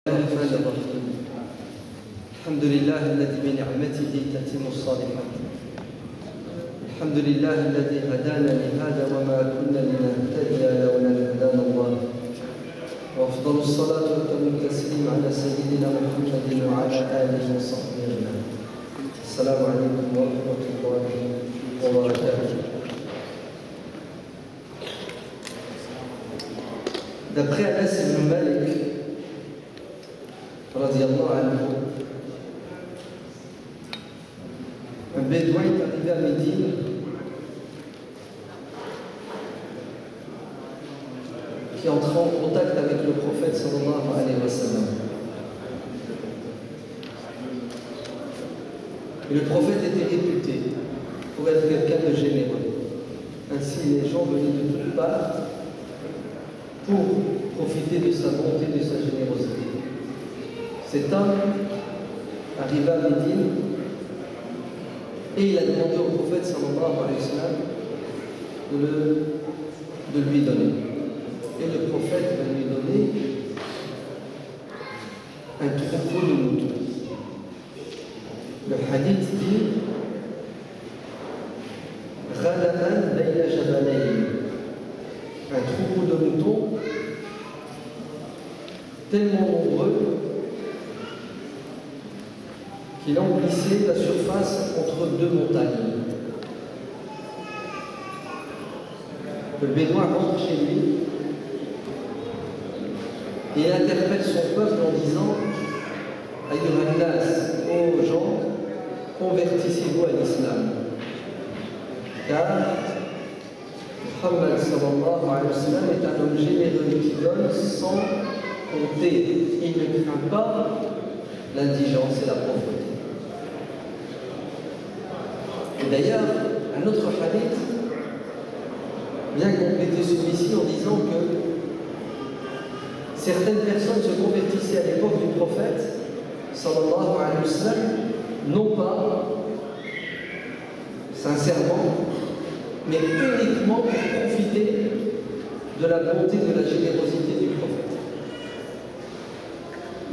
الرحمن الرحيم الحمد لله الذي بنعمته تتم الصالحات. الحمد لله الذي هدانا لهذا وما كنا لنهتدي لولا ان هدانا الله. وافضل الصلاه واتم التسليم على سيدنا محمد وعلى اله وصحبه اجمعين. السلام عليكم ورحمه الله وبركاته. D'après Anas ibn Malik, radiallahu anhu, un bédouin est arrivé à Médine qui entra en contact avec le prophète sallallahu alayhi wa sallam. Et le prophète était réputé pour être quelqu'un de généreux. Ainsi, les gens venaient de toutes parts pour profiter de sa bonté, de sa générosité. Cet homme arriva à Médine et il a demandé au prophète sallallahu alayhi wa sallam de lui donner. Et le prophète va lui donner un troupeau de moutons. Le hadith dit Ghalaman bayna jabalayn, un troupeau de moutons tellement nombreux qu'il emplissait la surface entre deux montagnes. Le bédouin rentre chez lui et interpelle son peuple en disant Ayyuhan nas, ô gens, convertissez-vous à l'islam. Car Muhammad sallallahu alayhi wa sallam est un homme généreux qui donne sans compter. Il ne craint pas l'indigence et la pauvreté. Et d'ailleurs, un autre hadith vient compléter celui-ci en disant que certaines personnes se convertissaient à l'époque du prophète sallallahu alayhi wa sallam, non pas sincèrement, mais uniquement pour profiter de la bonté, de la générosité du prophète.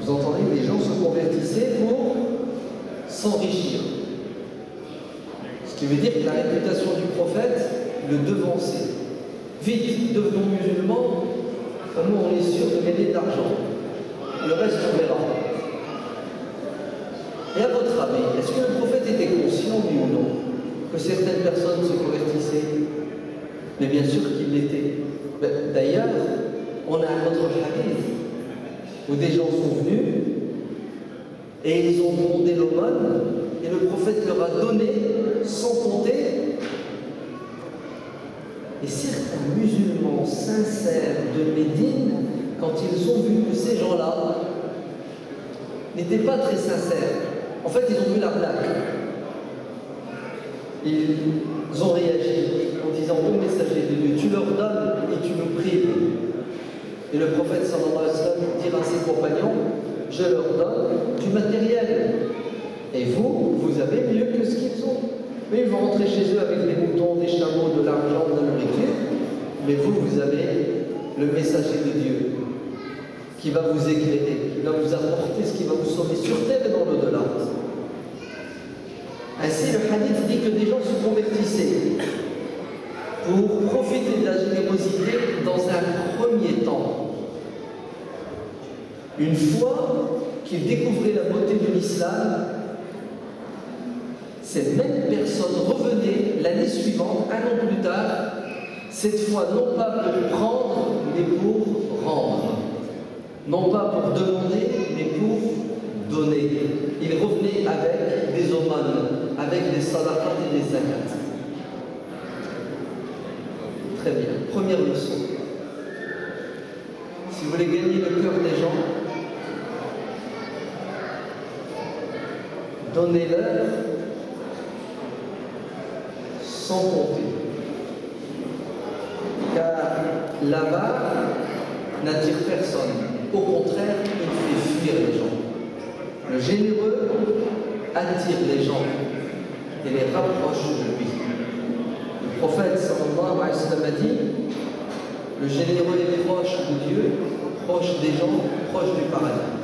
Vous entendez, les gens se convertissaient pour s'enrichir. Ce qui veut dire que la réputation du prophète le devançait. Vite, devenons musulmans, nous on est sûr de gagner de l'argent. Le reste on verra. Et à votre avis, est-ce que le prophète était conscient, oui ou non, que certaines personnes se convertissaient? Mais bien sûr qu'il l'était. D'ailleurs, on a un autre hadith où des gens sont venus et ils ont demandé l'aumône et le prophète leur a donné sans compter. Et certains musulmans sincères de Médine, quand ils ont vu que ces gens-là n'étaient pas très sincères, en fait ils ont vu l'arnaque. Ils ont réagi en disant ô messager de Dieu, tu leur donnes et tu nous prives. Et le prophète sallallahu alayhi wa sallam dira à ses compagnons, je leur donne du matériel. Et vous, vous avez mieux que ce qu'ils ont. Mais ils vont rentrer chez eux avec des moutons, des chameaux, de l'argent, de la nourriture. Mais vous, vous avez le messager de Dieu qui va vous éclairer, qui va vous apporter ce qui va vous sauver sur terre et dans l'au-delà. Ainsi, le hadith dit que des gens se convertissaient pour profiter de la générosité dans un premier temps. Une fois qu'ils découvraient la beauté de l'islam, ces mêmes personnes revenaient l'année suivante, un an plus tard, cette fois non pas pour prendre, mais pour rendre. Non pas pour demander, mais pour donner. Ils revenaient avec des aumônes, avec des sadaqat et des zakat. Très bien. Première leçon. Si vous voulez gagner le cœur des gens, donnez-leur sans compter. Car là-bas n'attire personne. Au contraire, il fait fuir les gens. Le généreux attire les gens et les rapproche de lui. Le prophète sallallahu alayhi wa sallam a dit le généreux est proche de Dieu, proche des gens, proche du paradis.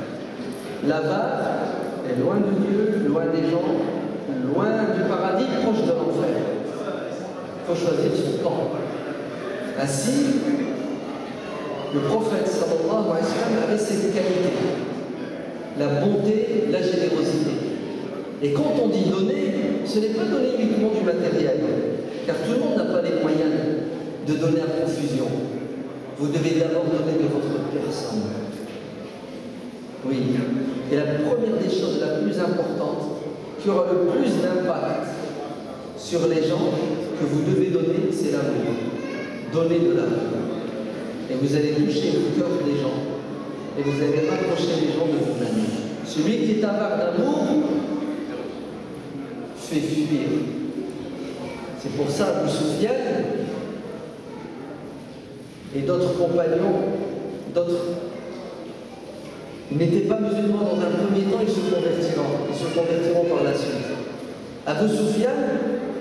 L'avare est loin de Dieu, loin des gens, loin du paradis, proche de l'enfer. Il faut choisir son camp. Ainsi, le prophète sallallahu alayhi wa sallam avait cette qualité, la bonté, la générosité. Et quand on dit donner, ce n'est pas donner uniquement du matériel, car tout le monde n'a pas les moyens de donner à profusion. Vous devez d'abord donner de votre personne. Oui. Et la première des choses, la plus importante, qui aura le plus d'impact sur les gens que vous devez donner, c'est l'amour. Donnez de l'amour. Et vous allez toucher le cœur des gens. Et vous allez rapprocher les gens de vous-même. Celui qui est avare d'amour fait fuir. C'est pour ça Abu Sufyan et d'autres compagnons, ils n'étaient pas musulmans dans un premier temps, ils se convertiront par la suite. Abu Sufyan,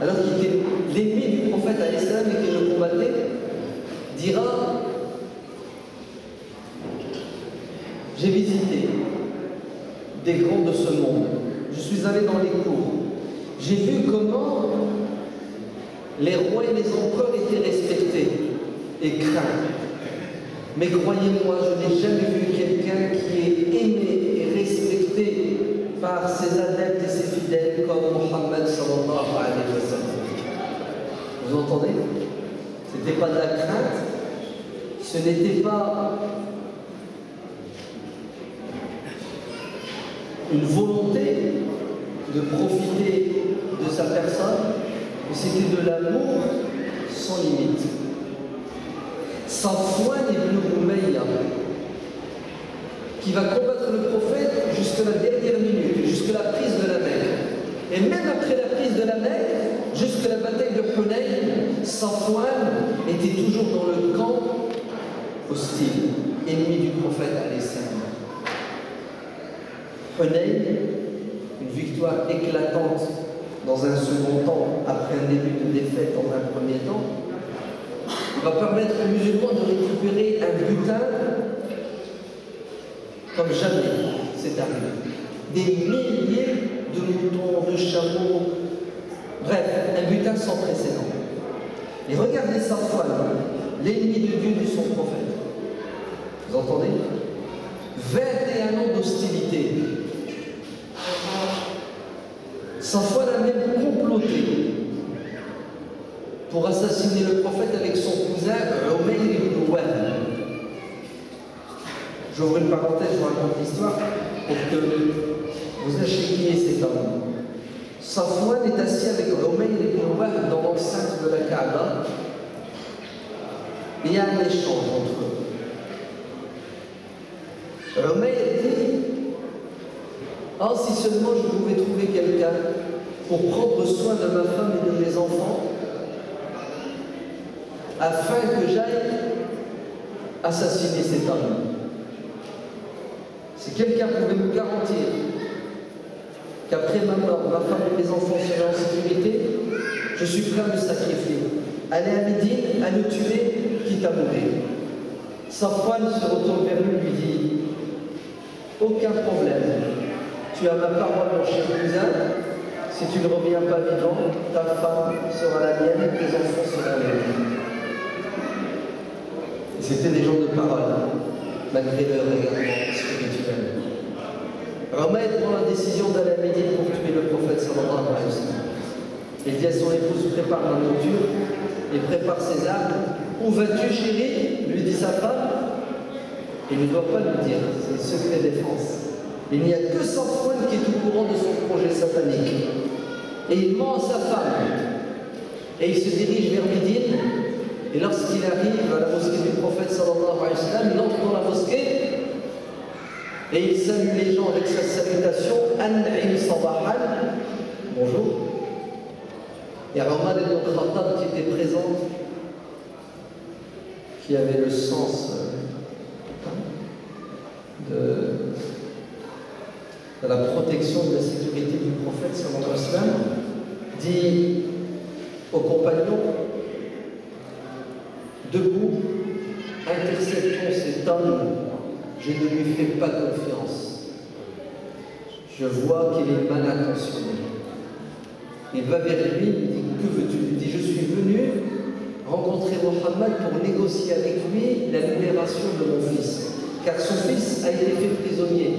alors qu'il était l'ennemi du prophète à l'islam et qu'il le combattait, dira: j'ai visité des grands de ce monde, je suis allé dans les cours, j'ai vu comment les rois et les empereurs étaient respectés et craints. Mais croyez-moi, je n'ai jamais vu quelqu'un qui est aimé et respecté par ses adeptes et ses fidèles comme Mohammed sallallahu alayhi wa sallam. Vous entendez? Ce n'était pas de la crainte, ce n'était pas une volonté de profiter de sa personne, mais c'était de l'amour sans limite. Safwan ibn Umayya, qui va combattre le prophète jusqu'à la dernière minute, jusqu'à la prise de la Mecque. Et même après la prise de la Mecque, jusqu'à la bataille de Hunayn, Safwan était toujours dans le camp hostile, ennemi du prophète alayhi salam. Hunayn, une victoire éclatante dans un second temps, après un début de défaite dans un premier temps, va permettre aux musulmans de récupérer un butin comme jamais c'est arrivé. Des milliers de moutons, de chameaux, bref, un butin sans précédent. Et regardez Safwan, l'ennemi de Dieu de son prophète. Vous entendez? 21 ans d'hostilité. Safwan a même comploté pour assassiner le prophète avec son cousin Umayr ibn Wahb. J'ouvre une parenthèse, je vous raconte l'histoire pour que vous sachiez qui est cet homme. Safwan est assis avec Umayr ibn Wahb dans l'enceinte de la Kaaba. Il y a un échange entre eux. Umayr dit: ah, si seulement je pouvais trouver quelqu'un pour prendre soin de ma femme et de mes enfants, afin que j'aille assassiner cet homme. Si quelqu'un pouvait me garantir qu'après ma mort, ma femme et mes enfants seraient en sécurité, je suis prêt à me sacrifier. Aller à Médine, à le tuer, quitte à mourir. Safwan se retourne vers lui et lui dit: aucun problème. Tu as ma parole, mon cher cousin. Si tu ne reviens pas vivant, ta femme sera la mienne et tes enfants seront les miens. C'était des gens de parole, malgré leur règlement spirituel. Umayr prend la décision d'aller à Médine pour tuer le prophète sallallahu alayhi wa sallam. Il dit à son épouse: prépare ma monture et prépare ses armes. Où vas-tu, chérie? Lui dit sa femme. Il ne doit pas lui dire, c'est secret défense. Il n'y a que Safwan qui est au courant de son projet satanique. Et il ment à sa femme. Et il se dirige vers Médine. Et lorsqu'il arrive à la mosquée du prophète sallallahu alayhi wa sallam, il entre dans la mosquée et il salue les gens avec sa salutation: An'im sabahan, bonjour. Et Omar ibn Khattab qui était présent, qui avait le sens de la protection de la sécurité du prophète sallallahu alayhi wa sallam, dit aux compagnons: debout, interceptons cet homme, je ne lui fais pas confiance. je vois qu'il est mal intentionné. Il va vers lui, il dit, que veux-tu? Il dit, je suis venu rencontrer Mohammed pour négocier avec lui la libération de mon fils. Car son fils a été fait prisonnier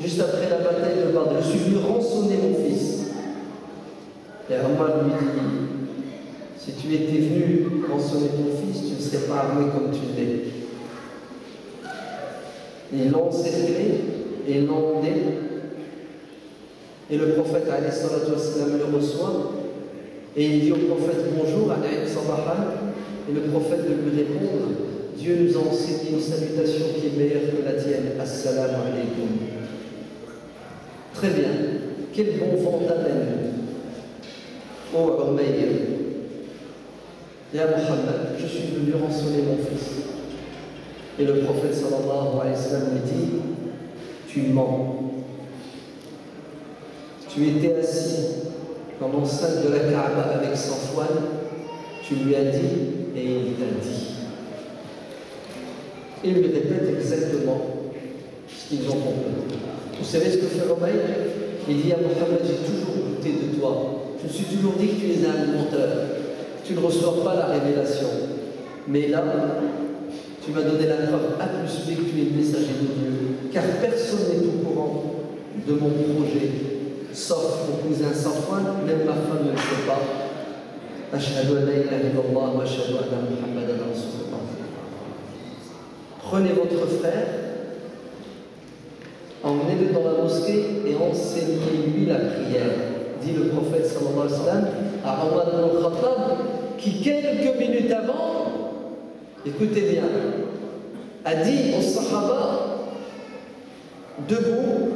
juste après la bataille de Badr. Je suis venu rançonner mon fils. Et Omar lui dit, si tu étais venu rançonner ton fils, tu ne serais pas armé comme tu l'es. Ils l'ont encerclé et ils l'ont emmené. Et le prophète le reçoit et il dit au prophète bonjour, et le prophète de lui répondre, Dieu nous a enseigné une salutation qui est meilleure que la tienne. Assalamu alaikum. Très bien. Quel bon vent t'amène, ô Umayr. Ya Muhammad, je suis venu rançonner mon fils. Et le prophète sallallahu alayhi wa sallam lui dit, tu mens. Tu étais assis dans l'enceinte de la Kaaba avec Safwan, tu lui as dit et il t'a dit. Il lui répète exactement ce qu'ils ont compris. Vous savez ce que fait Umayr? Il dit à Mohammed, j'ai toujours douté de toi. Je me suis toujours dit que tu es un menteur. Tu ne reçois pas la révélation. Mais là, tu m'as donné la preuve A plus B que tu es le messager de Dieu. Car personne n'est au courant de mon projet. Sauf mon cousin Safwan, même ma femme ne le sait pas. Ashhadu an la ilaha illallah wa ashhadu anna Muhammadan rasulullah. Prenez votre frère, emmenez-le dans la mosquée et enseignez-lui la prière. Dit le prophète sallallahu alayhi wa sallam à Omar ibn al-Khattab, qui quelques minutes avant, écoutez bien, a dit aux Sahaba, debout,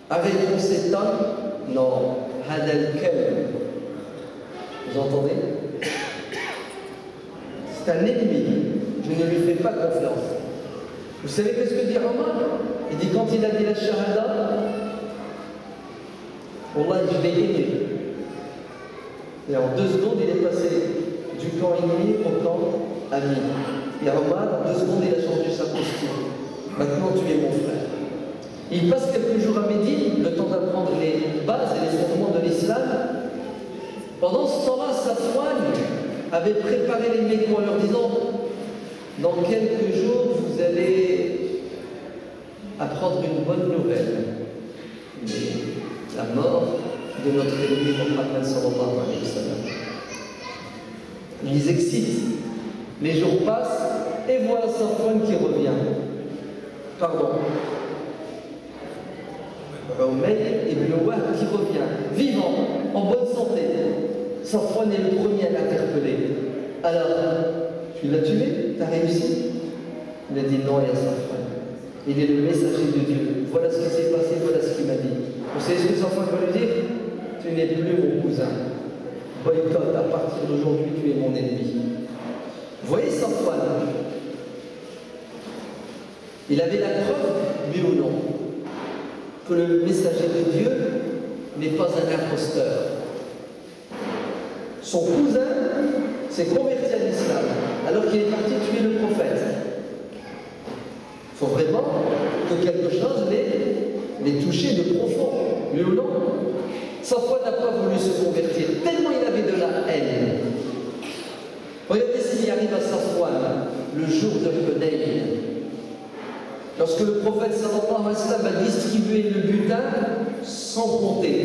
avec cet homme, non, hadal kalb. Vous entendez? C'est un ennemi, je ne lui fais pas confiance. Vous savez qu'est-ce que dit Omar? Il dit quand il a dit la shahada, Wallah, je l'ai aimé. Et en 2 secondes, il est passé du camp ennemi au camp ami. Et Omar, en 2 secondes, il a changé sa posture. Maintenant, tu es mon frère. Il passe quelques jours à Médine, le temps d'apprendre les bases et les fondements de l'islam. Pendant ce temps-là, Safwan avait préparé les Mécois en leur disant, dans quelques jours, vous allez apprendre une bonne nouvelle. La mort de notre ennemi Muhammad sallallahu alayhi wa sallam. Ils excitent. Les jours passent et voilà Safwan qui revient. Pardon. Umayr ibn Wahb qui revient, vivant, en bonne santé. Safwan est le premier à l'interpeller. Alors, tu l'as tué? T'as réussi? Il a dit non, il y a Safwan. Il est le messager de Dieu. Voilà ce qui s'est passé, voilà ce qu'il m'a dit. Vous savez ce que Safwan va lui dire? Tu n'es plus mon cousin. Boycott, à partir d'aujourd'hui, tu es mon ennemi. Vous voyez Safwan? Il avait la preuve, lui ou non, que le messager de Dieu n'est pas un imposteur. Son cousin s'est converti à l'islam alors qu'il est parti tuer le prophète. Il faut vraiment que quelque chose l'ait touché de profond. Lui ou non? Safwan n'a pas voulu se convertir, tellement il avait de la haine. Regardez s'il arrive à Safwan le jour de Hunayn. Lorsque le prophète sallallahu alayhi wa sallam a distribué le butin sans compter,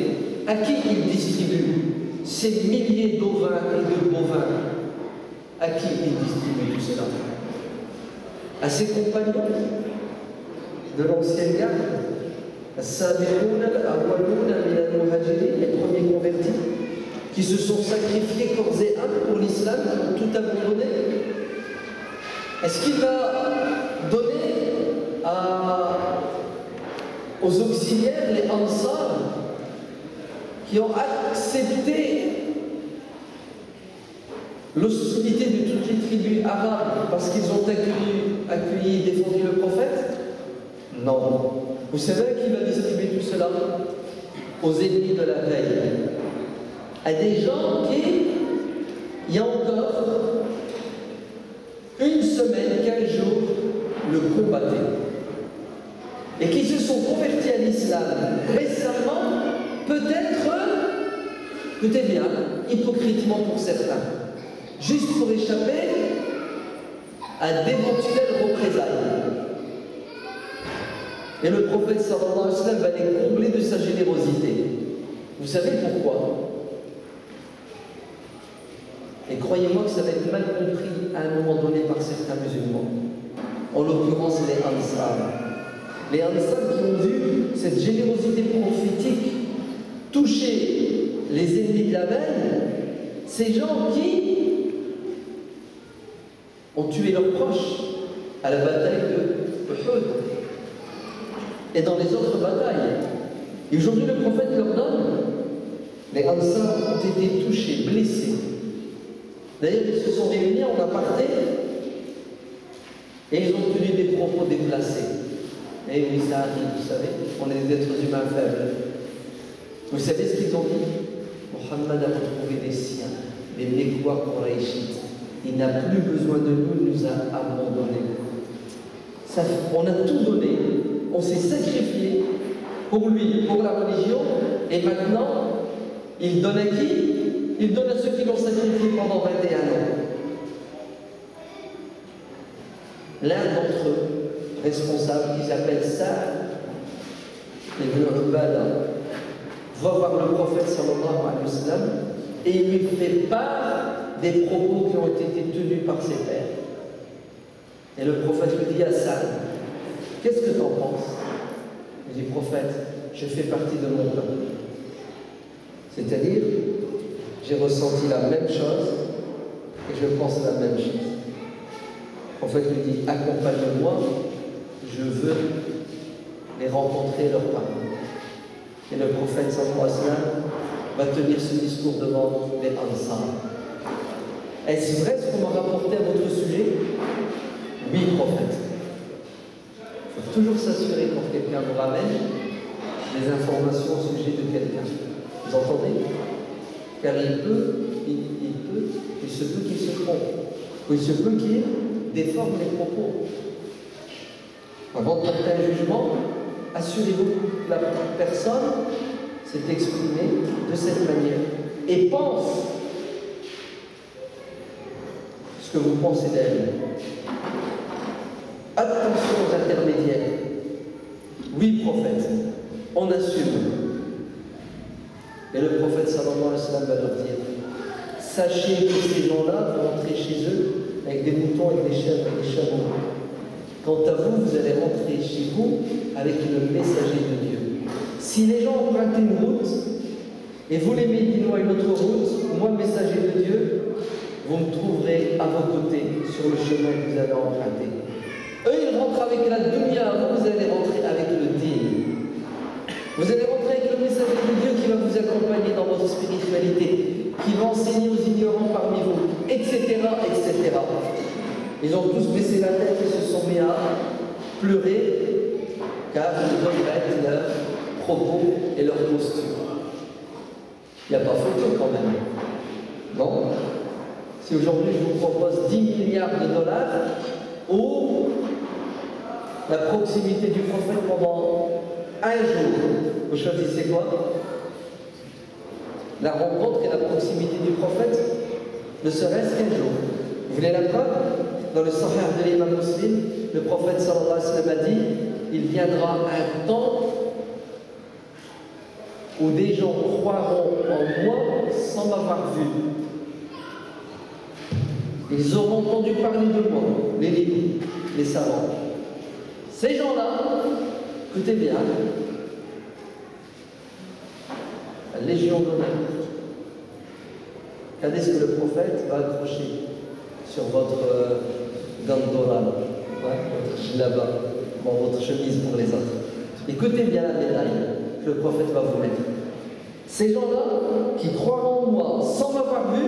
à qui il distribue ces milliers d'ovins et de bovins? À qui il distribue tout cela? À ses compagnons de l'ancienne garde, les premiers convertis, qui se sont sacrifiés corps et âme pour l'islam, qui ont tout abandonné. Est-ce qu'il va donner aux auxiliaires, les Ansar, qui ont accepté l'hostilité de toutes les tribus arabes parce qu'ils ont accueilli et défendu le prophète? Non. Vous savez qui va distribuer tout cela? Aux ennemis de la veille. À des gens qui, il y a encore une semaine, 15 jours, le combattaient. et qui se sont convertis à l'islam récemment, peut-être, écoutez bien, hypocritement pour certains, juste pour échapper à d'éventuelles représailles. Et le prophète sallallahu alayhi wa sallam va les combler de sa générosité. Vous savez pourquoi? Et croyez-moi que ça va être mal compris à un moment donné par certains musulmans. En l'occurrence les Ansar. Les Ansar qui ont vu cette générosité prophétique toucher les ennemis de la veille, ces gens qui ont tué leurs proches à la bataille de Uhud et dans les autres batailles. Et aujourd'hui le prophète leur donne, les Ansar ont été touchés, blessés. D'ailleurs, ils se sont réunis en aparté et ils ont tenu des propos déplacés. Et oui, ça arrive, vous savez, on est des êtres humains faibles. Vous savez ce qu'ils ont dit? Mohammed a retrouvé les siens, les Mekwa Quraishites. Il n'a plus besoin de nous, il nous a abandonnés. On a tout donné, on s'est sacrifié pour lui, pour la religion, et maintenant, il donne à qui? Il donne à ceux qui l'ont sacrifié pendant 21 ans. L'un d'entre eux, responsable, qui s'appelle Sa'd ibn Ubadah, va voir le prophète sallallahu alayhi wa sallam et il lui fait part des propos qui ont été tenus par ses pairs. Et le prophète lui dit à Sa'd, qu'est-ce que tu en penses? Il dit, prophète, je fais partie de mon peuple. C'est-à-dire, j'ai ressenti la même chose et je pense la même chose. Le prophète lui dit, accompagne-moi, je veux les rencontrer leurs parents. Et le prophète sallallahu alayhi wa sallam va tenir ce discours devant les Ansar. Est-ce vrai ce qu'on m'a rapporté à votre sujet? Oui, prophète. Il faut toujours s'assurer quand quelqu'un vous ramène des informations au sujet de quelqu'un. Vous entendez? Car il se peut qu'il se trompe, ou il se peut qu'il déforme les propos. Avant de porter un jugement, assurez-vous que la personne s'est exprimée de cette manière et pense ce que vous pensez d'elle. Attention aux intermédiaires. Oui, prophète, on assume. Et le prophète sallallahu alayhi wa sallam va leur dire, sachez que ces gens-là vont rentrer chez eux avec des moutons, avec des chèvres, avec des chameaux. Quant à vous, vous allez rentrer chez vous avec le messager de Dieu. Si les gens empruntent une route et vous les médinois une autre route, moi, messager de Dieu, vous me trouverez à vos côtés sur le chemin que vous avez emprunté. Eux, ils rentrent avec la dunya, vous allez rentrer avec le din. Vous allez rentrer avec le messager de Dieu qui va vous accompagner dans votre spiritualité, qui va enseigner aux ignorants parmi vous, etc., etc. Ils ont tous baissé la tête et se sont mis à pleurer, car ils regrettent leurs propos et leur posture. Il n'y a pas photo quand même. Non? Si aujourd'hui je vous propose 10 milliards de dollars ou la proximité du prophète pendant un jour, vous choisissez quoi? La rencontre et la proximité du prophète, ne serait-ce qu'un jour. Vous voulez la preuve? Dans le Sahih de l'imam Muslim, le prophète sallallahu alayhi wa sallam a dit, il viendra un temps où des gens croiront en moi sans m'avoir vu. Ils auront entendu parler de moi, les livres, les savants. Ces gens-là, écoutez bien, la Légion d'honneur. Regardez ce que le prophète va accrocher sur votre gandola, votre jilaba, dans votre chemise pour les autres. Écoutez bien la médaille que le prophète va vous mettre. Ces gens-là, qui croiront en moi sans m'avoir vu,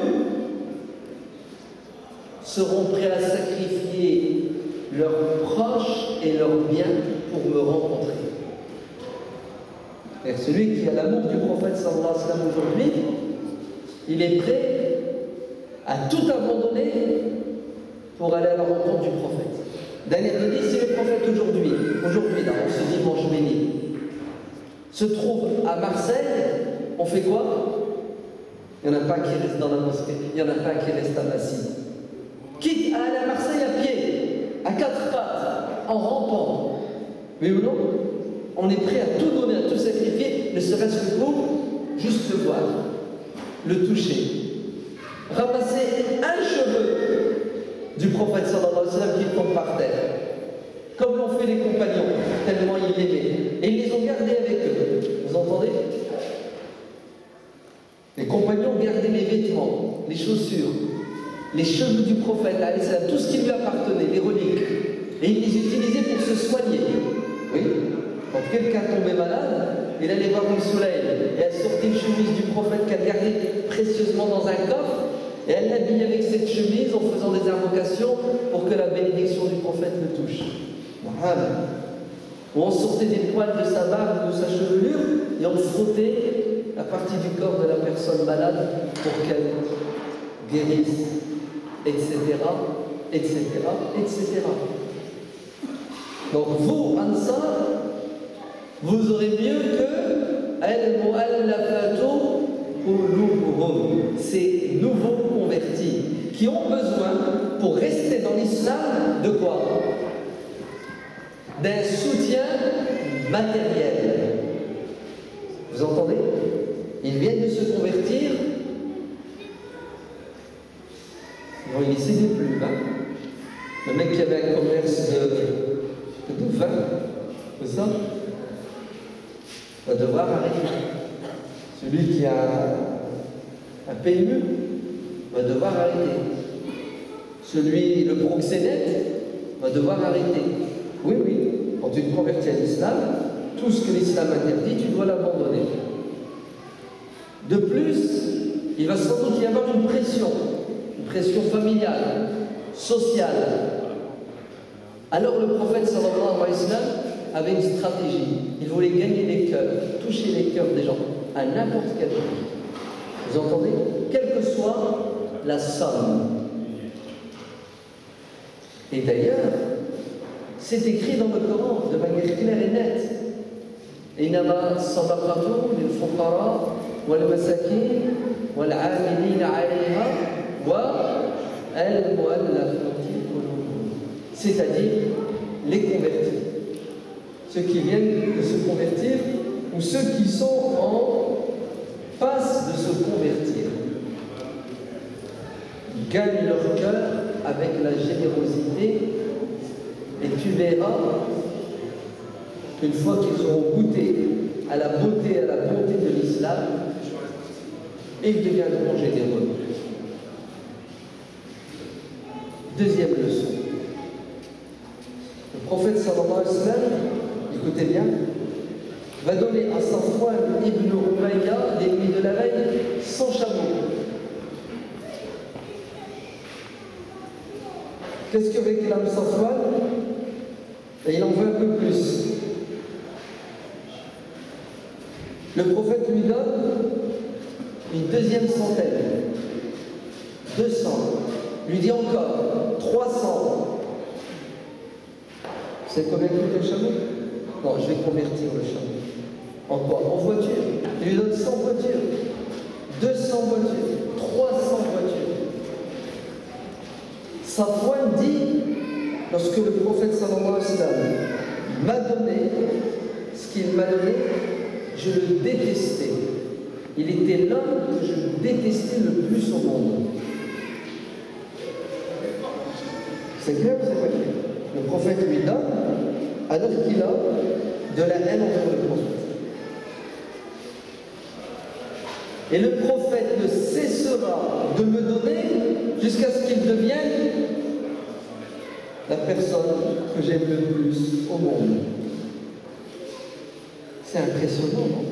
seront prêts à sacrifier leurs proches et leurs biens pour me rencontrer. Et celui qui a l'amour du prophète sallallahu alayhi wa sallam aujourd'hui, il est prêt à tout abandonner pour aller à la rencontre du prophète. Daniel nous dit, si le prophète aujourd'hui, là, en ce dimanche béni, se trouve à Marseille, on fait quoi? Il n'y en a pas qui reste dans la mosquée, il n'y en a pas qui reste à Massy. Quitte à aller à Marseille à pied, à quatre pattes, en rampant. Oui ou non? On est prêt à tout donner, à tout sacrifier, ne serait-ce que pour juste le voir, le toucher. Ramasser un cheveu du prophète sallallahu alayhi wa sallam qui tombe par terre. Comme l'ont fait les compagnons, tellement ils l'aimaient. Et ils les ont gardés avec eux. Vous entendez? Les compagnons gardaient les vêtements, les chaussures, les cheveux du prophète, tout ce qui lui appartenait, les reliques. Et ils les utilisaient pour se soigner. Oui. Quand quelqu'un tombait malade, il allait voir le soleil. Et elle sortait une chemise du prophète qu'elle gardait précieusement dans un coffre. Et elle l'habillait avec cette chemise en faisant des invocations pour que la bénédiction du prophète le touche. Ou on sortait des poils de sa barbe, de sa chevelure, et on frottait la partie du corps de la personne malade pour qu'elle guérisse, etc., etc., etc. Donc vous, Ansar, vous aurez mieux que al-mu'allafatu qulubuhum, ces nouveaux convertis qui ont besoin, pour rester dans l'islam, de quoi? D'un soutien matériel. Vous entendez? Ils viennent de se convertir. Non, il n'y cédait plus. Hein? Le mec qui avait un commerce de vin, c'est ça? Va devoir arrêter. Celui qui a un PME va devoir arrêter. Celui, le proxénète, va devoir arrêter. Oui, oui, quand tu te convertis à l'islam, tout ce que l'islam interdit, tu dois l'abandonner. De plus, il va sans doute y avoir une pression familiale, sociale. Alors le prophète sallallahu alayhi wa sallam avait une stratégie. Il voulait gagner les cœurs, toucher les cœurs des gens, à n'importe quel prix. Vous entendez? Quelle que soit la somme. Et d'ailleurs, c'est écrit dans le Coran de manière claire et nette. إنما الصدقة للفقراء والمساكين والعاملين عليها والمؤلفة قلوبهم. C'est-à-dire les convertis. Ceux qui viennent de se convertir ou ceux qui sont en passe de se convertir. Gagnent leur cœur avec la générosité. Et tu verras qu'une fois qu'ils auront goûté à la beauté et à la bonté de l'islam, ils deviendront généreux. Deuxième leçon. Le prophète sallallahu alayhi wa sallam, écoutez bien, va donner à Safwan ibn Umayya, l'ennemi de la veille, 100 chameaux. Qu'est-ce que réclame Safwan? Et il en veut un peu plus. Le prophète lui donne une deuxième centaine, 200, lui dit encore 300. C'est combien coûte le chameau? Non, je vais convertir le chameau. En quoi? En voiture. Il lui donne 100 voitures, 200 voitures, 300 voitures. Safwan dit, lorsque le prophète sallallahu alayhi wa sallam m'a donné ce qu'il m'a donné, je le détestais. Il était l'homme que je détestais le plus au monde. C'est clair ou c'est pas clair? Le prophète lui donne alors qu'il a de la haine envers le prophète. Et le prophète ne cessera de me donner jusqu'à ce qu'il devienne la personne que j'aime le plus au monde. C'est impressionnant, non?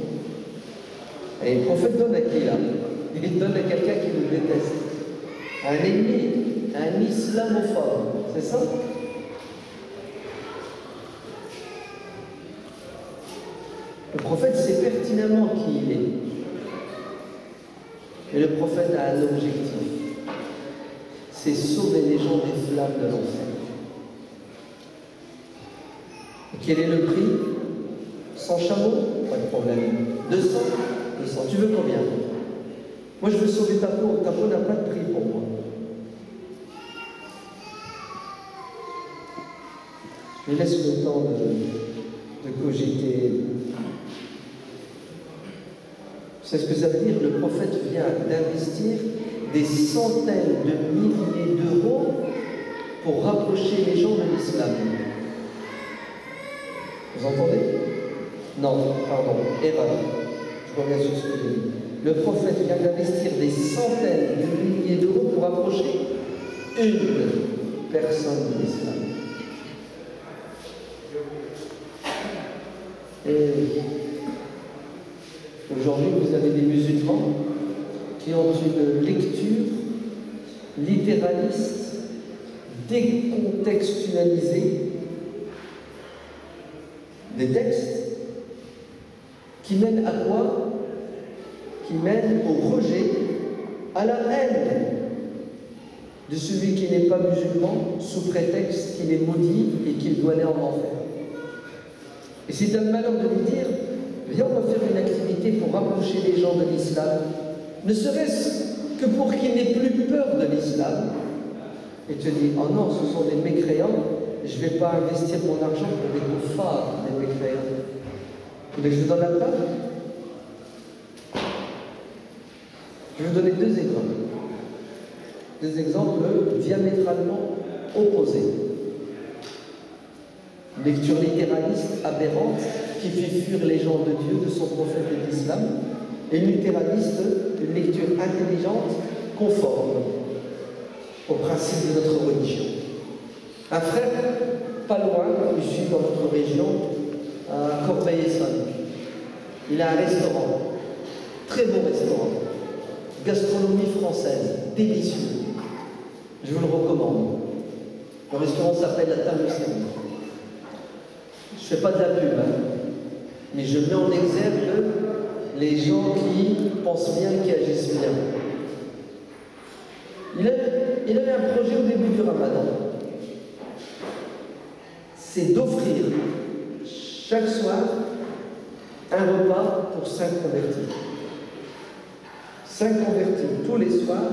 Et le prophète donne à qui là? Il donne à quelqu'un qui le déteste, à un ennemi, à un islamophobe, c'est ça? Le prophète sait pertinemment qui il est. Et le prophète a un objectif, c'est sauver les gens des flammes de l'enfer. Quel est le prix? 100 chameaux? Pas de problème. 200? 200. Tu veux combien? Moi, je veux sauver ta peau. Ta peau n'a pas de prix pour moi. Je laisse le temps de cogiter. C'est ce que ça veut dire. Le prophète vient d'investir des centaines de milliers d'euros pour rapprocher les gens de l'islam. Vous entendez? Non, pardon, erreur. Je reviens sur ce que j'ai dit. Le prophète vient d'investir des centaines de milliers d'euros pour rapprocher une personne de l'islam. Et aujourd'hui, vous avez des musulmans qui ont une lecture littéraliste, décontextualisée des textes qui mènent à quoi? Qui mènent au rejet, à la haine de celui qui n'est pas musulman sous prétexte qu'il est maudit et qu'il doit aller en enfer. Et c'est un malheur de lui dire, viens, on va faire une activité pour rapprocher les gens de l'islam, ne serait-ce que pour qu'ils n'aient plus peur de l'islam. Et tu dis, oh non, ce sont des mécréants, je ne vais pas investir mon argent pour des koufars, des mécréants. Vous voulez que je vous donne la preuve? Je vais vous donner deux exemples. Deux exemples diamétralement opposés. Une lecture littéraliste aberrante qui fait fuir les gens de Dieu, de son prophète et de l'islam, et une littéraliste, une lecture intelligente, conforme aux principes de notre religion. Un frère, pas loin, ici dans notre région, à Corbeil-Essonnes, il a un restaurant, très bon restaurant, gastronomie française, délicieux. Je vous le recommande. Le restaurant s'appelle la Table Servi. Je ne fais pas de la pub, mais je mets en exergue les gens qui pensent bien, qui agissent bien. Il avait un projet au début du Ramadan. C'est d'offrir chaque soir un repas pour 5 convertis. 5 convertis tous les soirs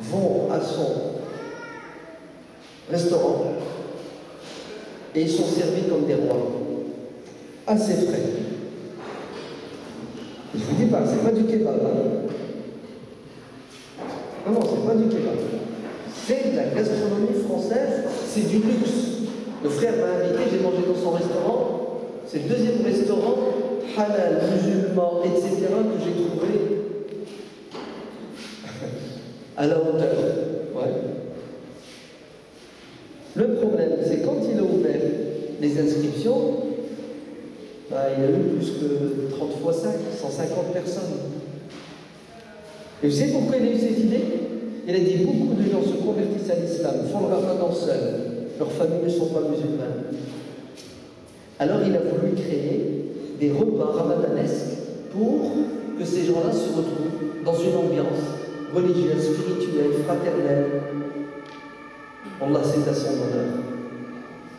vont à son restaurant et ils sont servis comme des rois, à ses frais. Je vous dis pas, c'est pas du kebab. Non, c'est pas du kebab. C'est de la gastronomie française, c'est du luxe. Le frère m'a invité, j'ai mangé dans son restaurant. C'est le deuxième restaurant, halal, musulman, etc., que j'ai trouvé à la hauteur. Ouais. Le problème, c'est quand il a ouvert les inscriptions, il y a eu plus que 30 fois 5, 150 personnes. Et vous savez pourquoi il a eu cette idée? Il a dit beaucoup de gens se convertissent à l'islam, font le ramadan seuls, leurs familles ne sont pas musulmanes. Alors il a voulu créer des repas ramadanesques pour que ces gens-là se retrouvent dans une ambiance religieuse, spirituelle, fraternelle. Allah, c'est à son honneur.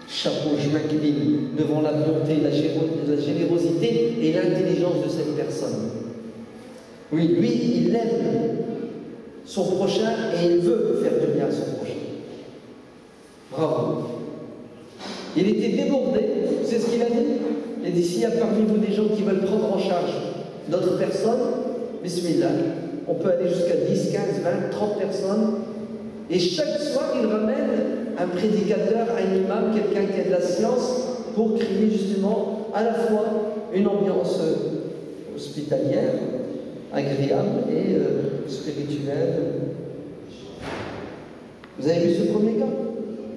Chapeau, je m'incline devant la bonté, la générosité et l'intelligence de cette personne. Oui, lui, il aime son prochain et il veut faire du bien à son prochain. Bravo. Il était débordé, c'est ce qu'il a dit. Il a dit, s'il y a parmi vous des gens qui veulent prendre en charge d'autres personnes, bismillah, on peut aller jusqu'à 10, 15, 20, 30 personnes. Et chaque soir, il ramène un prédicateur, un imam, quelqu'un qui a de la science, pour créer justement à la fois une ambiance hospitalière, agréable et spirituelle. Vous avez vu ce premier cas?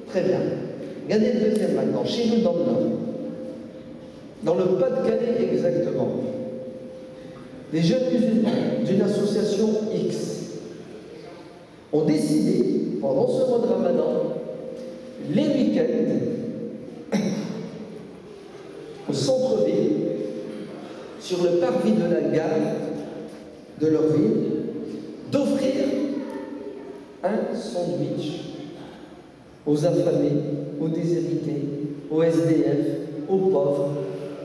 Très bien. Regardez le deuxième maintenant, chez nous dans le Nord. Dans le Pas-de-Calais exactement. Les jeunes musulmans d'une association X ont décidé, pendant ce mois de Ramadan, les week-ends, au centre-ville, sur le parvis de la gare de leur ville, d'offrir un sandwich aux affamés, aux déshérités, aux SDF, aux pauvres,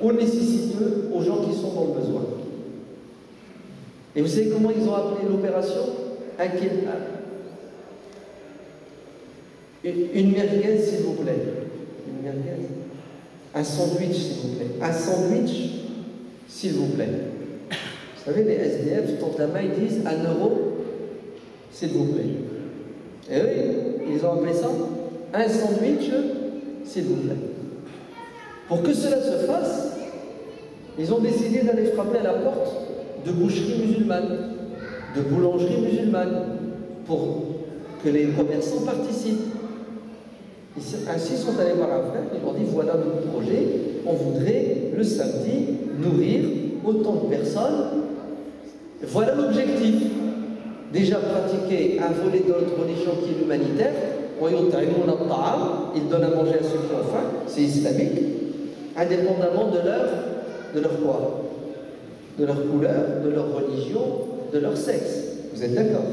aux nécessiteux, aux gens qui sont dans le besoin. Et vous savez comment ils ont appelé l'opération? Une merguez, s'il vous plaît. Une merguez. Un sandwich, s'il vous plaît. Un sandwich, s'il vous plaît. Vous savez, les SDF, tendent la main, ils disent 1 euro, s'il vous plaît. Et oui, ils ont appelé ça un sandwich, s'il vous plaît. Pour que cela se fasse, ils ont décidé d'aller frapper à la porte de boucheries musulmanes, de boulangeries musulmanes, pour que les commerçants participent. Ainsi, ils sont allés voir un frère, ils ont dit voilà notre projet, on voudrait le samedi nourrir autant de personnes. Voilà l'objectif. Déjà pratiquer un volet de notre religion qui est l'humanitaire, ils donnent à manger à ceux qui ont faim, c'est islamique, indépendamment de leur quoi? De leur couleur, de leur religion, de leur sexe. Vous êtes d'accord?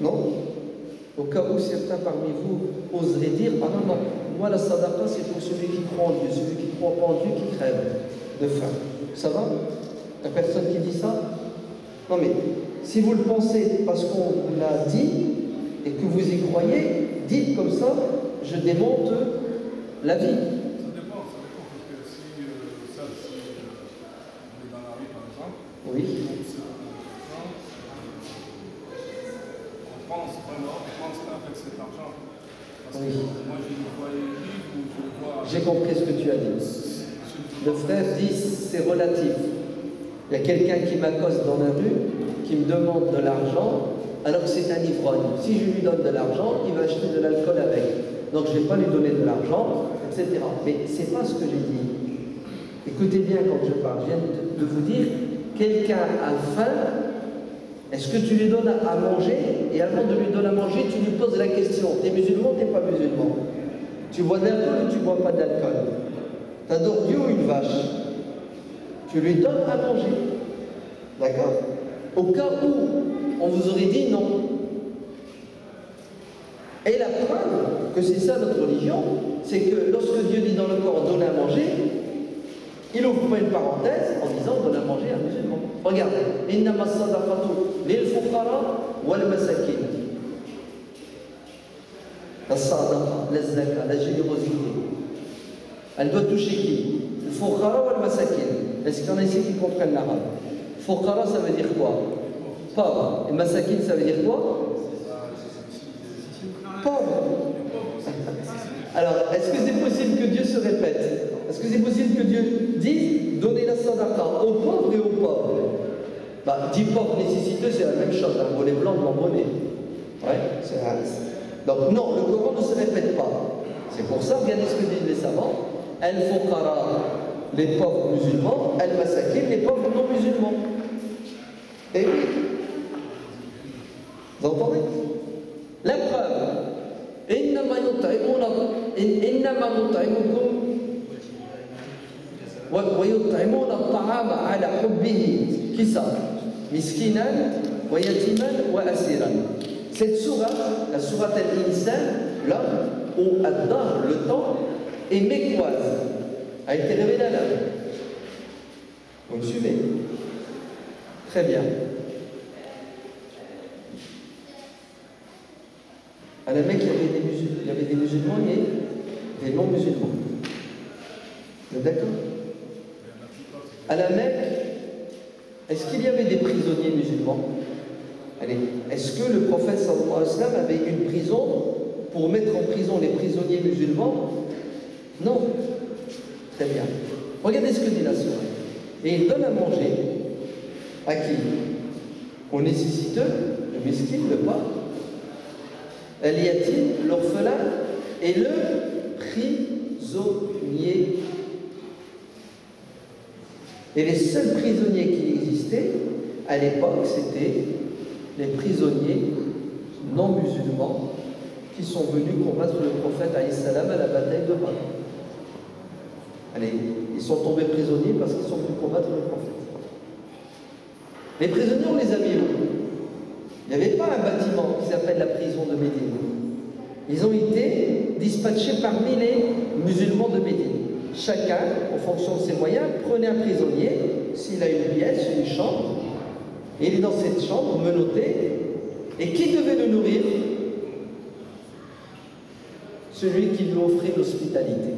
Non? Au cas où certains parmi vous oseraient dire ah non, non, moi la sadaqa c'est pour celui qui croit en Dieu, celui qui ne croit pas en Dieu qui crève de faim. Ça va? Il n'y a personne qui dit ça? Non mais, si vous le pensez parce qu'on vous l'a dit et que vous y croyez, dites comme ça, je démonte la vie. Ça dépend, parce que si on est dans la rue par exemple, oui. On pense qu'en fait cet argent, parce oui. que moi je vois les livres où je vois... J'ai compris ce que tu as dit. Le frère dit c'est relatif. Il y a quelqu'un qui m'accoste dans la rue, qui me demande de l'argent, alors que c'est un ivrogne. Si je lui donne de l'argent, il va acheter de l'alcool avec. Donc je ne vais pas lui donner de l'argent, etc. Mais ce n'est pas ce que j'ai dit. Écoutez bien quand je parle. Je viens de vous dire, quelqu'un a faim, est-ce que tu lui donnes à manger? Et avant de lui donner à manger, tu lui poses la question, t'es musulman ou t'es pas musulman? Tu bois de l'alcool ou tu bois pas d'alcool? T'adores Dieu ou une vache? Tu lui donnes à manger. D'accord? Au cas où on vous aurait dit non. Et la preuve que c'est ça notre religion, c'est que lorsque Dieu dit dans le Coran donner à manger, il ouvre pas une parenthèse en disant donner à manger à un musulman. Regardez, innama sadaqatu lil fuqara wal masakin. La sadaqa, la zaka, la générosité. Elle doit toucher qui? Le fuqara wal masakin. Est-ce qu'il y en a ici qui comprennent l'arabe? Fuqara, ça veut dire quoi? Pauvre. Et masakin, ça veut dire quoi? Pauvre. Alors, est-ce que c'est possible que Dieu se répète? Est-ce que c'est possible que Dieu dise donnez la sadaqa aux pauvres et aux pauvres? Bah, 10 pauvres nécessiteux, c'est la même chose, un bonnet blanc, blanc bonnet. Ouais, c'est un... Donc, non, le Coran ne se répète pas. C'est pour ça, regardez ce que disent les savants. Al-Fuqara, les pauvres musulmans, Al-Masakin, les pauvres non musulmans. Et oui. Vous entendez? La preuve. إنما نطعمكم ويطعمون الطعام على حبه كسا مسكينا ويتيما وأسيرا. Cette sourate, la sourate Al-Insan, là où Ad-Dahr, le temps, est mécoise, a été révélée à l'âme. Vous me suivez? Très bien. À la Mecque, il y avait des musulmans et des non-musulmans. Vous êtes d'accord? À la Mecque, est-ce qu'il y avait des prisonniers musulmans? Allez, est-ce que le prophète sallallahu alayhi wa sallam avait une prison pour mettre en prison les prisonniers musulmans? Non. Très bien. Regardez ce que dit la sourate. Et il donne à manger à qui? Aux nécessiteux, le miskin, le pauvre, al-yatim, l'orphelin, et le prisonnier. Et les seuls prisonniers qui existaient à l'époque, c'était les prisonniers non musulmans qui sont venus combattre le prophète alayhi salam à la bataille de Badr. Allez, ils sont tombés prisonniers parce qu'ils sont venus combattre le prophète. Les prisonniers, on les a mis où? Il n'y avait pas un bâtiment qui s'appelle la prison de Médine. Ils ont été dispatchés parmi les musulmans de Médine. Chacun, en fonction de ses moyens, prenait un prisonnier, s'il a une pièce, une chambre, et il est dans cette chambre, menotté, et qui devait le nourrir? Celui qui lui offrait l'hospitalité.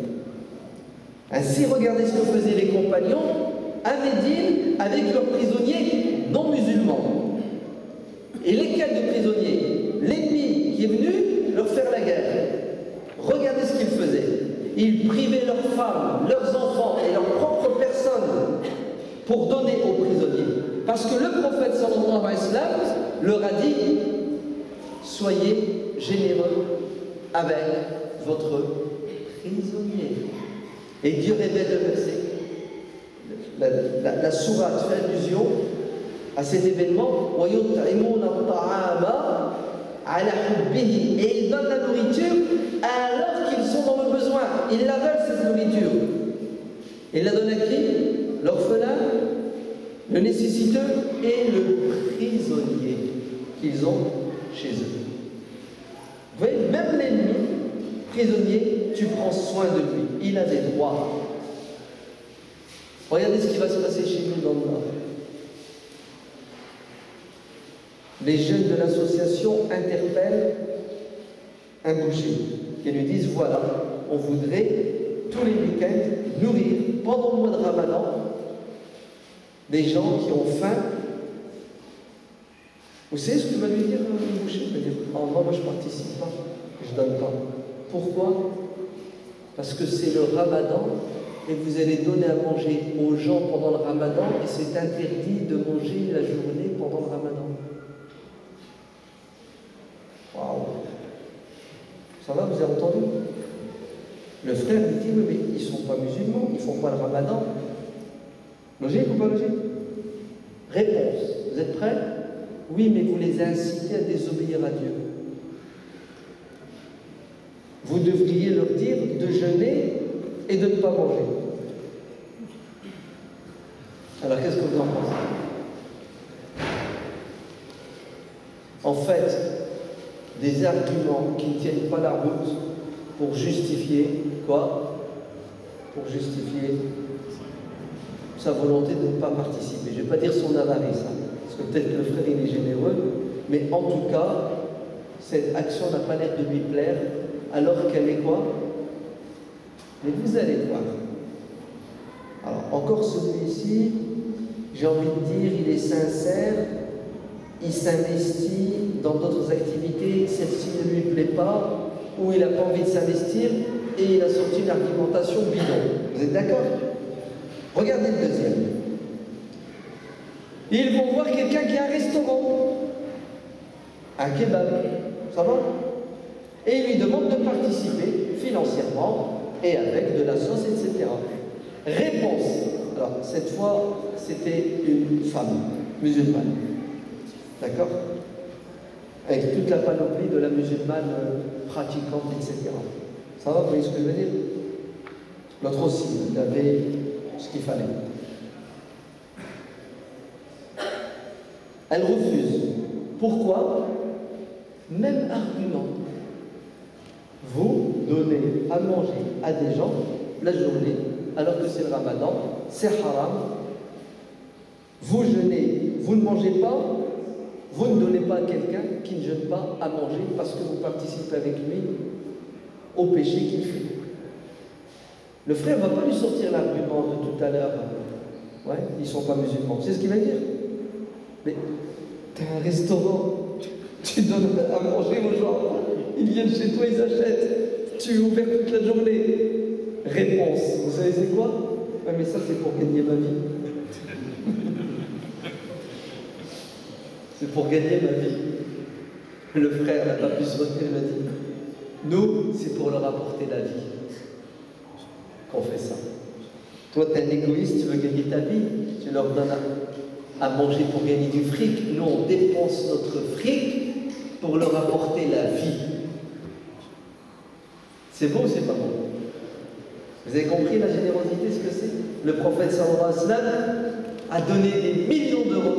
Ainsi, regardez ce que faisaient les compagnons à Médine avec leurs prisonniers non musulmans. Et lesquels de prisonniers? L'ennemi qui est venu leur faire la guerre. Regardez ce qu'ils faisaient. Ils privaient leurs femmes, leurs enfants et leurs propres personnes pour donner aux prisonniers. Parce que le prophète sallallahu alayhi wa sallam leur a dit: soyez généreux avec votre prisonnier. Et Dieu révèle le verset. La sourate fait allusion à cet événement. Et ils donnent la nourriture alors qu'ils sont dans le besoin. Ils la veulent, cette nourriture. Et la donnent à qui? L'orphelin, le nécessiteux et le prisonnier qu'ils ont chez eux. Vous voyez, même l'ennemi, prisonnier, tu prends soin de lui. Il a des droits. Regardez ce qui va se passer chez nous dans le Nord. Les jeunes de l'association interpellent un boucher et lui disent: voilà, on voudrait tous les week-ends nourrir pendant le mois de Ramadan des gens qui ont faim. Vous savez ce que va lui dire le boucher? Il va dire: oh, moi je ne participe pas, je ne donne pas. Pourquoi? Parce que c'est le Ramadan et vous allez donner à manger aux gens pendant le Ramadan et c'est interdit de manger la journée pendant le Ramadan. Waouh! Ça va, vous avez entendu? Le frère lui dit: oui, mais ils ne sont pas musulmans, ils ne font pas le Ramadan. Logique ou pas logique? Réponse. Vous êtes prêts? Oui, mais vous les incitez à désobéir à Dieu. Vous devriez leur dire de jeûner et de ne pas manger. Alors, qu'est-ce que vous en pensez? En fait, des arguments qui ne tiennent pas la route pour justifier quoi? Pour justifier sa volonté de ne pas participer. Je ne vais pas dire son avarice, hein, parce que peut-être que le frère il est généreux, mais en tout cas, cette action n'a pas l'air de lui plaire, alors qu'elle est quoi? Mais vous allez voir. Alors, encore celui-ci, j'ai envie de dire, il est sincère, il s'investit dans d'autres activités, celle-ci ne lui plaît pas, ou il n'a pas envie de s'investir, et il a sorti une argumentation bidon. Vous êtes d'accord? Regardez le deuxième. Ils vont voir quelqu'un qui a un restaurant, un kebab, ça va? Et il lui demande de participer financièrement et avec de la sauce, etc. Réponse. Alors, cette fois, c'était une femme musulmane. D'accord? Avec toute la panoplie de la musulmane pratiquante, etc. Ça va, vous voyez ce que je veux dire? L'autre aussi, il avait ce qu'il fallait. Elle refuse. Pourquoi? Même argument. Vous donnez à manger à des gens la journée, alors que c'est le Ramadan, c'est haram. Vous jeûnez, vous ne mangez pas, vous ne donnez pas à quelqu'un qui ne jeûne pas à manger parce que vous participez avec lui au péché qu'il fait. Le frère ne va pas lui sortir l'argument de tout à l'heure. Ouais, ils ne sont pas musulmans. C'est ce qu'il va dire. Mais tu as un restaurant, tu donnes à manger aux gens, ils viennent chez toi, ils achètent, tu es ouvert toute la journée. Réponse, vous savez c'est quoi? Ouais, mais ça c'est pour gagner ma vie. C'est pour gagner ma vie. Le frère n'a pas pu se retenir, il m'a dit: nous, c'est pour leur apporter la vie qu'on fait ça. Toi, tu es un égoïste, tu veux gagner ta vie, tu leur donnes à manger pour gagner du fric. Nous, on dépense notre fric pour leur apporter la vie. C'est beau ou c'est pas beau? Vous avez compris la générosité, ce que c'est? Le prophète sallallahu alayhi wa sallam a donné des millions d'euros,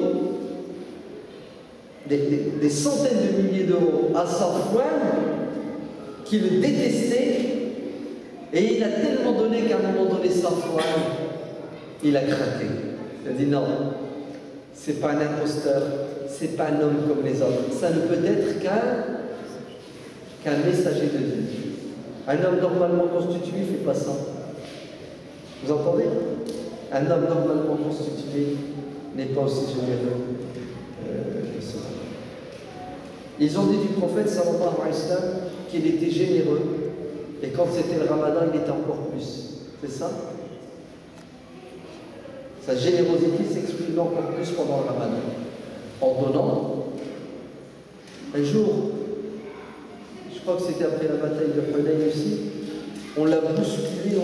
des centaines de milliers d'euros à Safwan, qui le détestait, et il a tellement donné qu'à un moment donné, Safwan, il a craqué. Il a dit non, c'est pas un imposteur, c'est pas un homme comme les autres. Ça ne peut être qu'un messager de Dieu. Un homme normalement constitué ne fait pas ça. Vous entendez? Un homme normalement constitué n'est pas aussi généreux que cela. Ils ont dit du prophète sallallahu alayhi wa sallam qu'il était généreux, et quand c'était le ramadan, il était encore plus. C'est ça? Sa générosité s'exprime encore plus pendant le ramadan. En donnant, un jour, je crois que c'était après la bataille de Hunayn aussi, on l'a bousculé,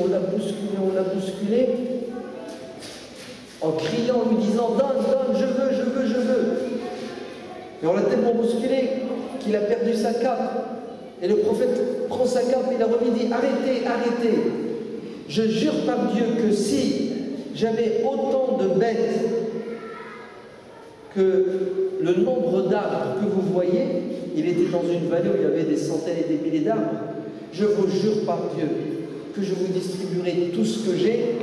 en criant, en lui disant donne, donne, je veux. Et on l'a tellement bousculé qu'il a perdu sa cape. Et le prophète prend sa cape et la remis, dit arrêtez. Je jure par Dieu que si j'avais autant de bêtes que le nombre d'arbres que vous voyez, il était dans une vallée où il y avait des centaines et des milliers d'arbres. Je vous jure par Dieu que je vous distribuerai tout ce que j'ai,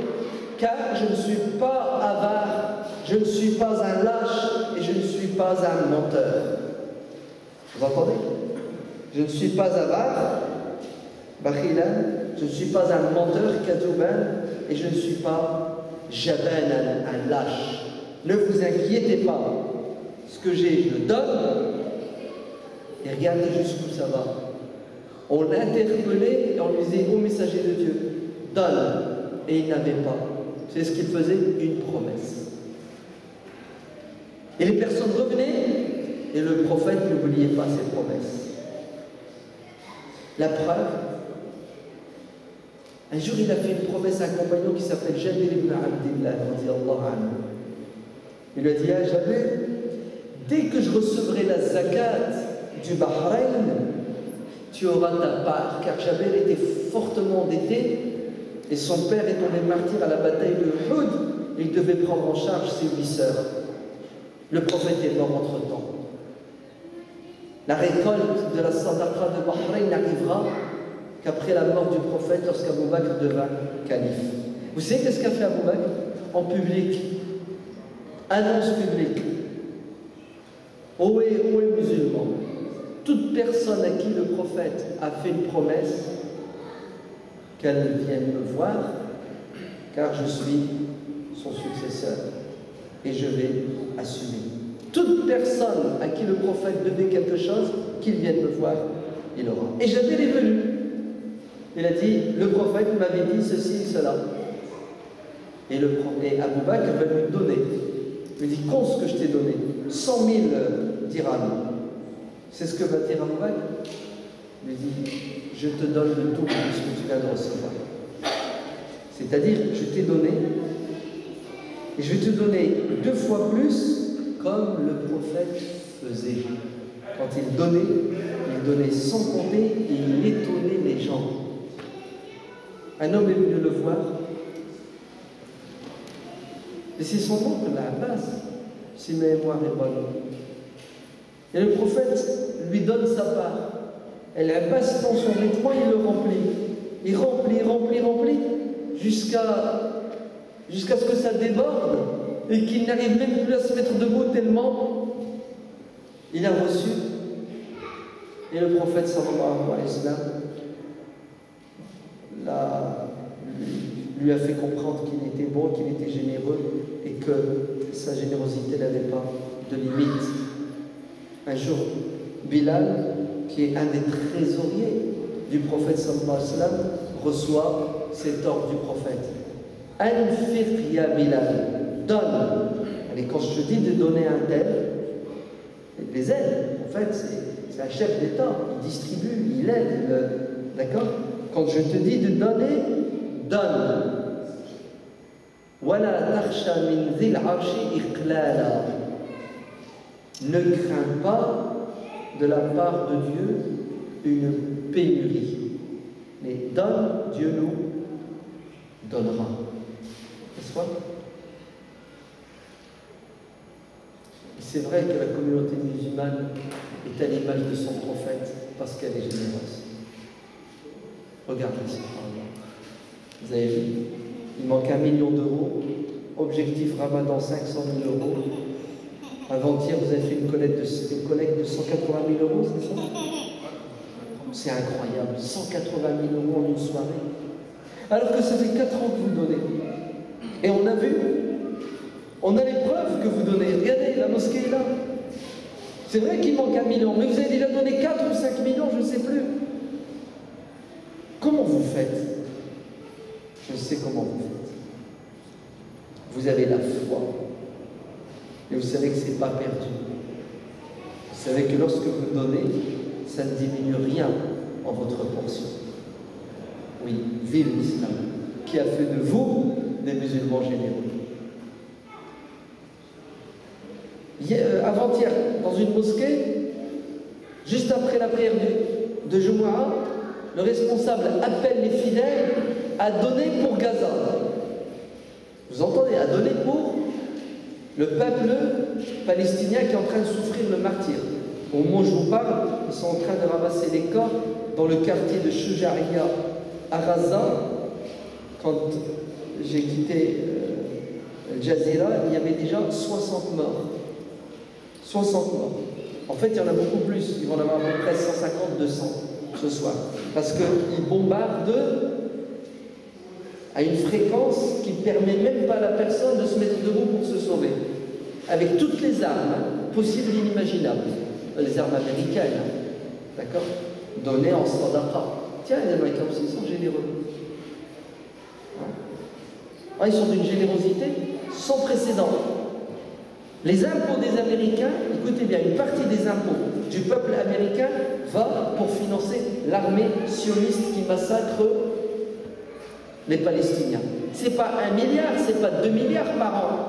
car je ne suis pas avare, je ne suis pas un lâche et je ne suis pas un menteur. Vous entendez? Je ne suis pas avare, bakhilan, je ne suis pas un menteur, kadouban, et je ne suis pas jaban, un lâche. Ne vous inquiétez pas. Ce que j'ai, je le donne. Et regardez jusqu'où ça va. On l'interpellait et on lui disait, ô messager de Dieu, donne. Et il n'avait pas. C'est ce qu'il faisait, une promesse. Et les personnes revenaient, et le prophète n'oubliait pas ses promesses. La preuve, un jour il a fait une promesse à un compagnon qui s'appelle Jabir ibn Abdillah, il lui a dit, ah Jabir, dès que je recevrai la zakat du Bahreïn, tu auras ta part, car Jabir était fortement endetté et son père est tombé martyr à la bataille de Uhud, et il devait prendre en charge ses 8 sœurs. Le prophète est mort entre-temps. La récolte de la sadaqa de Bahreïn n'arrivera qu'après la mort du prophète, lorsqu'Abou Bakr devint calife. Vous savez qu'est-ce qu'a fait Abou Bakr? En public, annonce publique. Ô musulmans, toute personne à qui le prophète a fait une promesse, qu'elle vienne me voir, car je suis son successeur et je vais assumer. Toute personne à qui le prophète devait quelque chose, qu'il vienne me voir, il aura. Et Jabir est venu. Il a dit, le prophète m'avait dit ceci et cela. Et Abou Bakr va lui donner. Il lui dit, compte ce que je t'ai donné. 100 000 dirhams. C'est ce que va dire Abou Bakr. Il lui dit, je te donne le double de ce que tu viens de recevoir. C'est-à-dire, je t'ai donné, et je vais te donner 2 fois plus, comme le prophète faisait. Quand il donnait sans compter et il étonnait les gens. Un homme est venu le voir, et c'est son oncle, Abbas, si ma mémoire est bonne. Et le prophète lui donne sa part. Et l'Abbas, dans son vêtement, il le remplit. Il remplit, jusqu'à ce que ça déborde et qu'il n'arrive même plus à se mettre debout tellement il a reçu. Et le prophète sallallahu alayhi wa sallam lui a fait comprendre qu'il était bon, qu'il était généreux et que sa générosité n'avait pas de limite. Un jour, Bilal, qui est un des trésoriers du prophète sallallahu alayhi wa sallam, reçoit cet ordre du prophète. Anfiq ya Bilal, donne. Et quand je te dis de donner un tel, les aide. En fait, c'est un chef d'État. Il distribue, il aide. D'accord? Quand je te dis de donner, donne. Wala takhsha min dhil arshi iqlala. Ne crains pas de la part de Dieu une pénurie. Mais donne, Dieu nous donnera. N'est-ce pas? C'est vrai que la communauté musulmane est à l'image de son prophète parce qu'elle est généreuse. Regardez ça. Vous avez vu? Il manque 1 million d'euros. Objectif Ramadan 500 000 euros. Avant-hier, vous avez fait une collecte de 180 000 euros, c'est ça? C'est incroyable. 180 000 euros en une soirée. Alors que ça fait 4 ans que vous donnez. Et on a vu. On a les preuves que vous donnez. Regardez, la mosquée est là. C'est vrai qu'il manque 1 million, mais vous avez déjà donné 4 ou 5 millions, je ne sais plus. Comment vous faites? Je sais comment vous faites. Vous avez la foi. Et vous savez que ce n'est pas perdu. Vous savez que lorsque vous donnez, ça ne diminue rien en votre portion. Oui, vive l'islam, qui a fait de vous des musulmans généreux. Avant-hier, dans une mosquée, juste après la prière de Jumu'ah, le responsable appelle les fidèles à donner pour Gaza. Vous entendez? À donner pour le peuple palestinien qui est en train de souffrir le martyre. Au moment où je vous parle, ils sont en train de ramasser les corps dans le quartier de Shuja'iyya à Gaza. Quand j'ai quitté Jazeera, il y avait déjà 60 morts. 60 morts. En fait, il y en a beaucoup plus. Ils vont en avoir à peu près 150, 200 ce soir. Parce qu'ils bombardent à une fréquence qui ne permet même pas à la personne de se mettre debout pour se sauver. Avec toutes les armes possibles et inimaginables. Les armes américaines. D'accord? Données en sadaqa. Tiens, les Américains aussi, ils sont généreux. Ils sont d'une générosité sans précédent. Les impôts des Américains, écoutez bien, une partie des impôts du peuple américain va pour financer l'armée sioniste qui massacre les Palestiniens. Ce n'est pas 1 milliard, ce n'est pas 2 milliards par an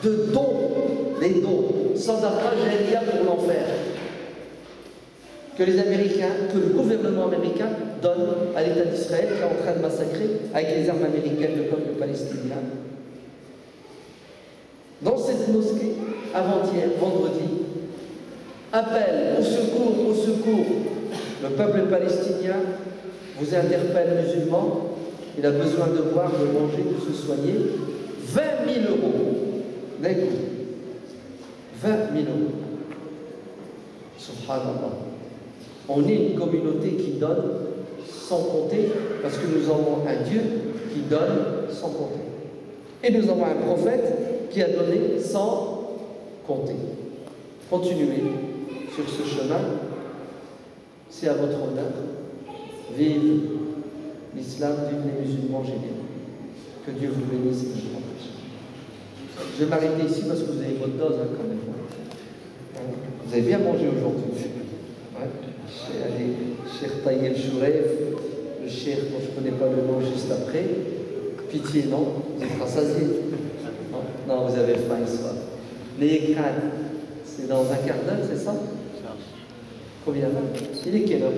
de dons, des dons, sans arrêt jahiliya pour l'enfer, que les Américains, que le gouvernement américain donne à l'État d'Israël qui est en train de massacrer avec les armes américaines le peuple palestinien. Dans cette mosquée, avant-hier, vendredi, appel au secours, le peuple palestinien vous interpelle, musulmans, il a besoin de boire, de manger, de se soigner. 20 000 euros d'un coup. 20 000 euros. Subhanallah. On est une communauté qui donne sans compter, parce que nous avons un Dieu qui donne sans compter. Et nous avons un prophète qui a donné sans compter. Continuez sur ce chemin, c'est à votre honneur. Vive l'islam, vive les musulmans généreux. Que Dieu vous bénisse et vous protège. Je vais m'arrêter ici parce que vous avez votre dose quand même. Vous avez bien mangé aujourd'hui. Ouais. Je suis allé chez Taïe el-Chouref, le cher dont je ne connais pas le nom juste après. Pitié, non? Vous êtes rassasié? Non, vous avez faim et soif. N'ayez crainte. C'est dans un quart d'heure, c'est ça? Combien? Il est quelle heure?